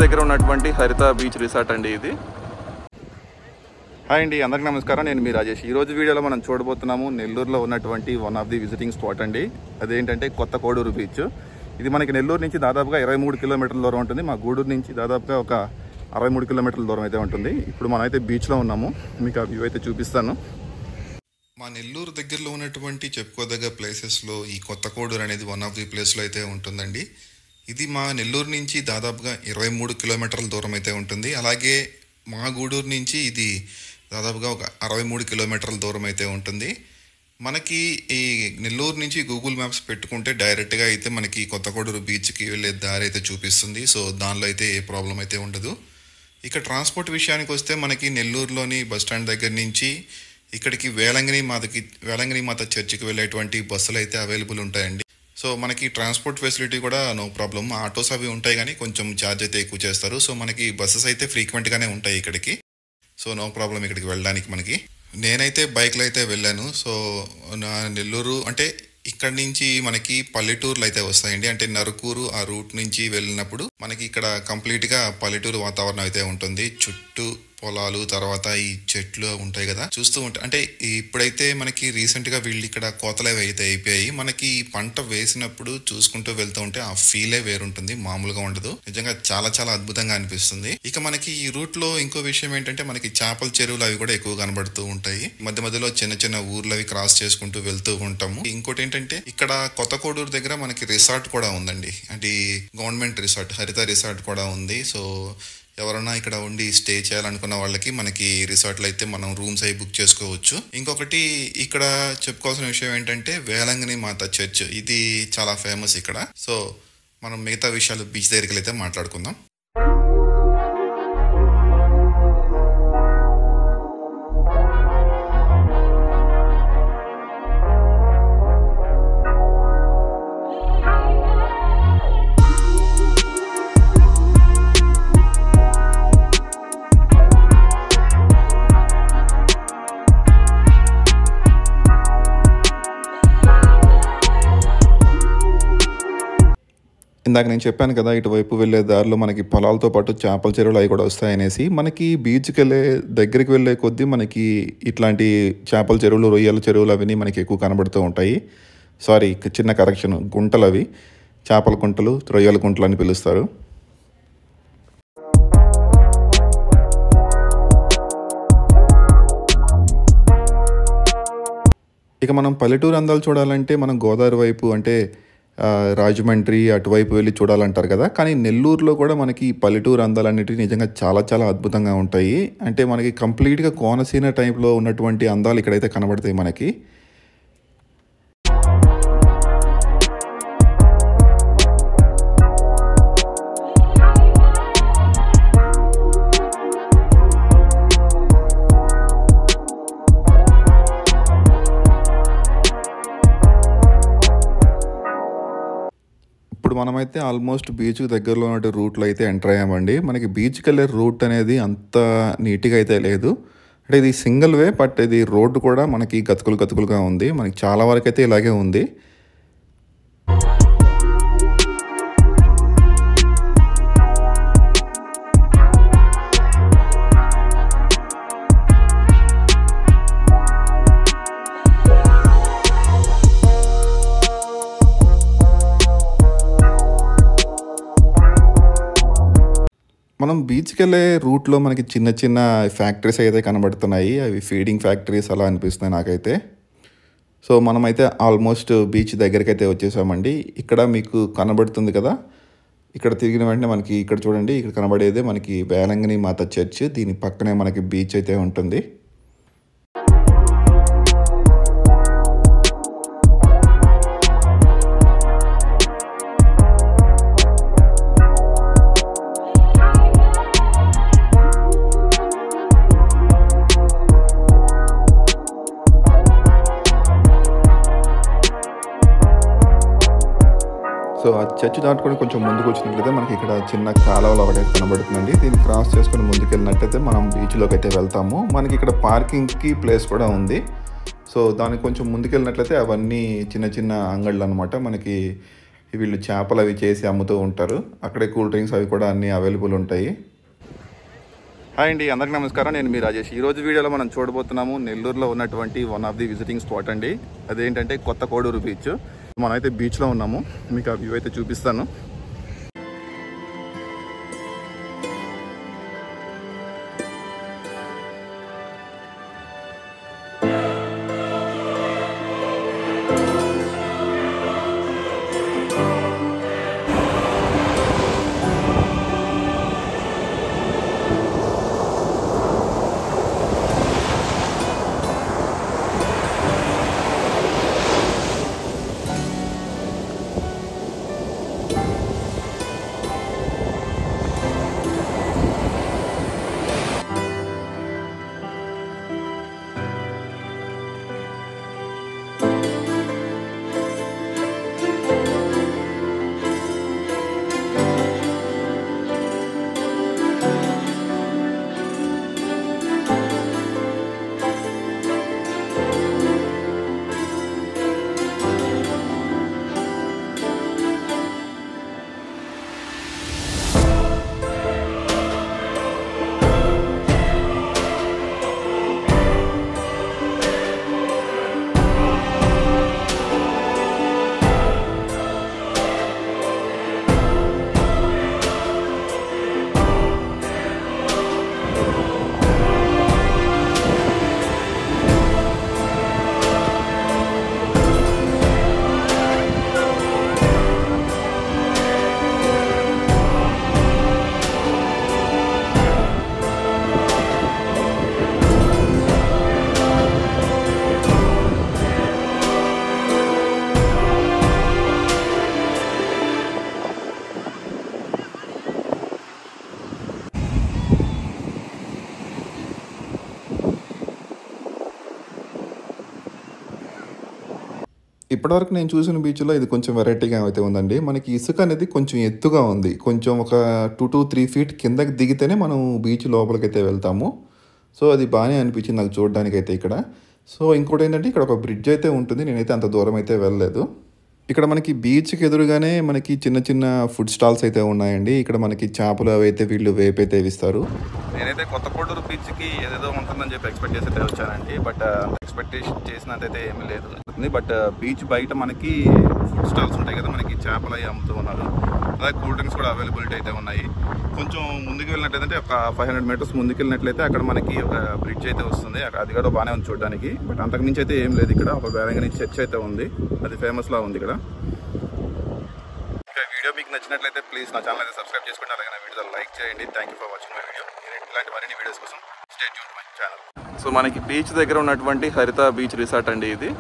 దగ్గర ఉన్నటువంటి హరిత బీచ్ రిసార్ట్ అండి ఇది. హాయ్ అండి, అందరికీ నమస్కారం. నేను మీ రాజేష్. ఈరోజు వీడియోలో మనం చూడబోతున్నాము నెల్లూరులో ఉన్నటువంటి one of the visiting spot అండి. అదేంటంటే కొత్త కోడూరు బీచ్. ఇది మనకి నెల్లూరు నుంచి దాదాపుగా 23 కిలోమీటర్ల దూరం ఉంటుంది. మా గూడూరు నుంచి దాదాపుగా ఒక 63 కిలోమీటర్ల దూరం అయితే ఉంటుంది. ఇప్పుడు మనం అయితే బీచ్లో ఉన్నాము. మీకు ఆ వ్యూ అయితే చూపిస్తాను. మా నెల్లూరు దగ్గరలో ఉన్నటువంటి చెప్పుకోదగ్గ ప్లేసెస్లో ఈ కొత్త కోడూరు అనేది వన్ ఆఫ్ ది ప్లేస్లో అయితే ఉంటుందండి. ఇది మా నెల్లూరు నుంచి దాదాపుగా 23 కిలోమీటర్ల దూరం అయితే ఉంటుంది. అలాగే మా గూడూరు నుంచి ఇది దాదాపుగా ఒక 63 కిలోమీటర్ల దూరం అయితే ఉంటుంది. మనకి ఈ నెల్లూరు నుంచి గూగుల్ మ్యాప్స్ పెట్టుకుంటే డైరెక్ట్గా అయితే మనకి కొత్త కోడూరు బీచ్కి వెళ్ళే దారి అయితే చూపిస్తుంది. సో దానిలో అయితే ఏ ప్రాబ్లం అయితే ఉండదు. ఇక ట్రాన్స్పోర్ట్ విషయానికి వస్తే మనకి నెల్లూరులోని బస్టాండ్ దగ్గర నుంచి ఇక్కడికి వేలంగిని మాత చర్చికి వెళ్ళేటువంటి బస్సులు అయితే అవైలబుల్ ఉంటాయండి. సో మనకి ట్రాన్స్పోర్ట్ ఫెసిలిటీ కూడా నో ప్రాబ్లం. ఆటోస్ అవి ఉంటాయి కానీ కొంచెం ఛార్జ్ అయితే ఎక్కువ చేస్తారు. సో మనకి బస్సెస్ అయితే ఫ్రీక్వెంట్గానే ఉంటాయి ఇక్కడికి. సో నో ప్రాబ్లం ఇక్కడికి వెళ్ళడానికి మనకి. నేనైతే బైక్లో అయితే వెళ్ళాను. సో నా నెల్లూరు అంటే ఇక్కడ నుంచి మనకి పల్లెటూర్లు అయితే వస్తాయండి. అంటే నరుకూరు ఆ రూట్ నుంచి వెళ్ళినప్పుడు మనకి ఇక్కడ కంప్లీట్గా పల్లెటూరు వాతావరణం అయితే ఉంటుంది. చుట్టూ పొలాలు, తర్వాత ఈ చెట్లు ఉంటాయి కదా, చూస్తూ ఉంటాయి. అంటే ఇప్పుడైతే మనకి రీసెంట్గా వీళ్ళు ఇక్కడ కోతలు అయితే అయిపోయాయి. మనకి ఈ పంట వేసినప్పుడు చూసుకుంటూ వెళ్తూ ఉంటే ఆ ఫీలే వేరుంటుంది, మామూలుగా ఉండదు. నిజంగా చాలా చాలా అద్భుతంగా అనిపిస్తుంది. ఇక మనకి ఈ రూట్ లో ఇంకో విషయం ఏంటంటే మనకి చేపల చెరువులు అవి కూడా ఎక్కువ కనబడుతూ ఉంటాయి. మధ్య మధ్యలో చిన్న చిన్న ఊర్లు అవి క్రాస్ చేసుకుంటూ వెళ్తూ ఉంటాము. ఇంకోటి ఏంటంటే ఇక్కడ కొత్త కోడూరు దగ్గర మనకి రిసార్ట్ కూడా ఉందండి. అంటే గవర్నమెంట్ రిసార్ట్, హరిత రిసార్ట్ కూడా ఉంది. సో ఎవరైనా ఇక్కడ ఉండి స్టే చేయాలనుకున్న వాళ్ళకి మనకి రిసార్ట్లో అయితే మనం రూమ్స్ అవి బుక్ చేసుకోవచ్చు. ఇంకొకటి ఇక్కడ చెప్పుకోవాల్సిన విషయం ఏంటంటే వేలంగిని మాత చర్చ్, ఇది చాలా ఫేమస్ ఇక్కడ. సో మనం మిగతా విషయాలు బీచ్ దగ్గరికి అయితే మాట్లాడుకుందాం. ఇందాక నేను చెప్పాను కదా, ఇటువైపు వెళ్ళే దారిలో మనకి పొలాలతో పాటు చేపల చెరువులు అవి కూడా వస్తాయనేసి. మనకి బీచ్కి దగ్గరికి వెళ్ళే కొద్దీ మనకి ఇట్లాంటి చేపల చెరువులు, రొయ్యల చెరువులు అవన్నీ మనకి ఎక్కువ కనబడుతూ ఉంటాయి. సారీ, చిన్న కరెక్షన్, గుంటలు అవి చేపల గుంటలు, రొయ్యల గుంటలు అని పిలుస్తారు. ఇక మనం పల్లెటూరు అందాలు చూడాలంటే మనం గోదావరి వైపు అంటే రాజమండ్రి అటువైపు వెళ్ళి చూడాలంటారు కదా. కానీ నెల్లూరులో కూడా మనకి పల్లెటూరు అందాలన్నిటివి నిజంగా చాలా చాలా అద్భుతంగా ఉంటాయి. అంటే మనకి కంప్లీట్గా కోనసీమ టైంలో ఉన్నటువంటి అందాలు ఇక్కడైతే కనబడతాయి మనకి. ఇప్పుడు మనమైతే ఆల్మోస్ట్ బీచ్ దగ్గరలో ఉన్న రూట్లో అయితే ఎంటర్ అయ్యామండి. మనకి బీచ్కి వెళ్ళే రూట్ అనేది అంత నీట్గా అయితే లేదు. అంటే ఇది సింగిల్ వే, బట్ ఇది రోడ్డు కూడా మనకి గతుకులుగా ఉంది. మనకి చాలా వరకు అయితే ఇలాగే ఉంది. మనం బీచ్కి వెళ్ళే రూట్లో మనకి చిన్న చిన్న ఫ్యాక్టరీస్ అయితే కనబడుతున్నాయి. అవి ఫీడింగ్ ఫ్యాక్టరీస్ అలా అనిపిస్తున్నాయి నాకైతే. సో మనమైతే ఆల్మోస్ట్ బీచ్ దగ్గరికి అయితే వచ్చేసామండి. ఇక్కడ మీకు కనబడుతుంది కదా, ఇక్కడ తిరిగిన వెంటనే మనకి ఇక్కడ చూడండి, ఇక్కడ కనబడేదే మనకి వేలంగిని మాత చర్చ్. దీని పక్కనే మనకి బీచ్ అయితే ఉంటుంది. సో ఆ చర్చ్ దాటుకొని కొంచెం ముందుకు వచ్చినట్లయితే మనకి ఇక్కడ చిన్న కాలువలు ఒకటి కనబడుతుందండి. దీన్ని క్రాస్ చేసుకొని ముందుకు వెళ్ళినట్టయితే మనం బీచ్లోకి అయితే వెళ్తాము. మనకి ఇక్కడ పార్కింగ్కి ప్లేస్ కూడా ఉంది. సో దానికి కొంచెం ముందుకు వెళ్ళినట్లయితే అవన్నీ చిన్న చిన్న అంగళ్ళు అనమాట. మనకి వీళ్ళు చేపలు అవి చేసి అమ్ముతూ ఉంటారు. అక్కడే కూల్ డ్రింక్స్ అవి కూడా అన్నీ అవైలబుల్ ఉంటాయి. హాయ్ అండి, అందరికీ నమస్కారం. నేను మీ రాజేష్. ఈరోజు వీడియోలో మనం చూడబోతున్నాము నెల్లూరులో ఉన్నటువంటి one of the visiting spot అండి. అదేంటంటే కొత్త కోడూరు బీచ్. మనమైతే బీచ్లో ఉన్నాము, మీకు ఆ వ్యూ అయితే చూపిస్తాను. ఇప్పటివరకు నేను చూసిన బీచ్లో ఇది కొంచెం వెరైటీగా అయితే ఉందండి. మనకి ఇసుక అనేది కొంచెం ఎత్తుగా ఉంది. కొంచెం ఒక 2 to 3 feet కిందకి దిగితేనే మనం బీచ్ లోపలికైతే వెళ్తాము. సో అది బాగానే అనిపించింది నాకు చూడడానికైతే ఇక్కడ. సో ఇంకోటి ఏంటంటే ఇక్కడ ఒక బ్రిడ్జ్ అయితే ఉంటుంది. నేనైతే అంత దూరం అయితే వెళ్ళలేదు. ఇక్కడ మనకి బీచ్కి ఎదురుగానే మనకి చిన్న చిన్న ఫుడ్ స్టాల్స్ అయితే ఉన్నాయండి. ఇక్కడ మనకి చేపలు అవి అయితే వీళ్ళు వేపైతే ఇస్తారు. నేనైతే కొత్త కోడూరు బీచ్కి ఏదేదో ఉంటుందని చెప్పి ఎక్స్పెక్ట్ చేసి అయితే వచ్చానండి. బట్ ఎక్స్పెక్టేషన్ చేసినంతైతే ఏమీ లేదు. బట్ బీచ్ బయట మనకి ఫుడ్ స్టాల్స్ ఉంటాయి కదా, మనకి చేపలు అవి అమ్ముతూ ఉన్నారు. అలాగే కూల్ డ్రింక్స్ కూడా అవైలబిలిటీ అయితే ఉన్నాయి. కొంచెం ముందుకు వెళ్ళినట్లయితే ఒక 500 meters ముందుకు వెళ్ళినట్లయితే అక్కడ మనకి ఒక బ్రిడ్జ్ అయితే వస్తుంది. అది కూడా బాగానే ఉంది చూడడానికి. బట్ అంతకుమించి అయితే ఏం లేదు. ఇక్కడ ఒక వేరంగని చర్చ్ అయితే ఉంది, అది ఫేమస్లా ఉంది ఇక్కడ. వీడియో మీకు నచ్చినట్లయితే ప్లీజ్ నా ఛానల్ అయితే సబ్స్క్రైబ్ చేసుకోండి. అలాగే నా వీడియో లైక్ చేయండి. Thank you for watching my video. ఇలాంటి మరిన్ని వీడియోస్ కోసం stay tune to my channel. So మనకి బీచ్ దగ్గర ఉన్నటువంటి హరిత బీచ్ రిసార్ట్ అండి ఇది.